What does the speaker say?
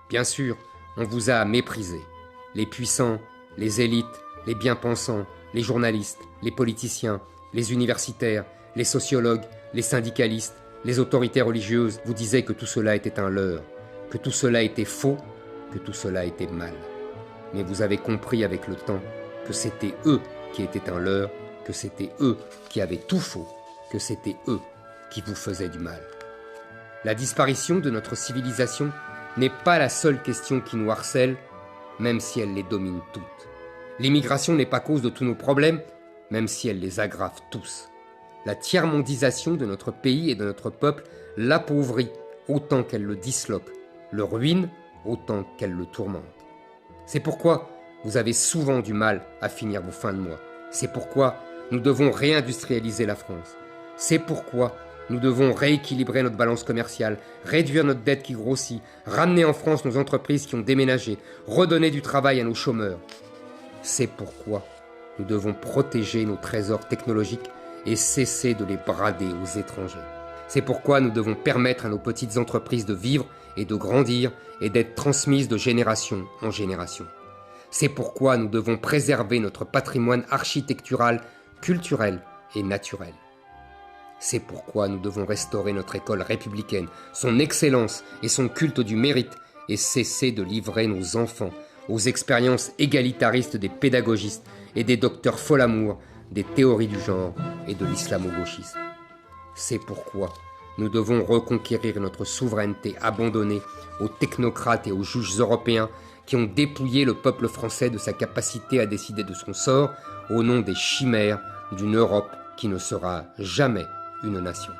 Bien sûr, on vous a méprisé. Les puissants, les élites, les bien-pensants, les journalistes, les politiciens, les universitaires, les sociologues, les syndicalistes, les autorités religieuses vous disaient que tout cela était un leurre, que tout cela était faux, que tout cela était mal. Mais vous avez compris avec le temps que c'était eux qui étaient un leurre, que c'était eux qui avaient tout faux, que c'était eux qui vous faisaient du mal. La disparition de notre civilisation n'est pas la seule question qui nous harcèle, même si elle les domine toutes. L'immigration n'est pas cause de tous nos problèmes, même si elle les aggrave tous. La tiers-mondisation de notre pays et de notre peuple l'appauvrit autant qu'elle le disloque, le ruine autant qu'elle le tourmente. C'est pourquoi vous avez souvent du mal à finir vos fins de mois. C'est pourquoi nous devons réindustrialiser la France. C'est pourquoi nous devons rééquilibrer notre balance commerciale, réduire notre dette qui grossit, ramener en France nos entreprises qui ont déménagé, redonner du travail à nos chômeurs. C'est pourquoi nous devons protéger nos trésors technologiques et cesser de les brader aux étrangers. C'est pourquoi nous devons permettre à nos petites entreprises de vivre et de grandir et d'être transmises de génération en génération. C'est pourquoi nous devons préserver notre patrimoine architectural, culturel et naturel. C'est pourquoi nous devons restaurer notre école républicaine, son excellence et son culte du mérite et cesser de livrer nos enfants aux expériences égalitaristes des pédagogistes et des docteurs fol-amour, des théories du genre et de l'islamo-gauchisme. C'est pourquoi nous devons reconquérir notre souveraineté abandonnée aux technocrates et aux juges européens qui ont dépouillé le peuple français de sa capacité à décider de son sort au nom des chimères d'une Europe qui ne sera jamais une nation.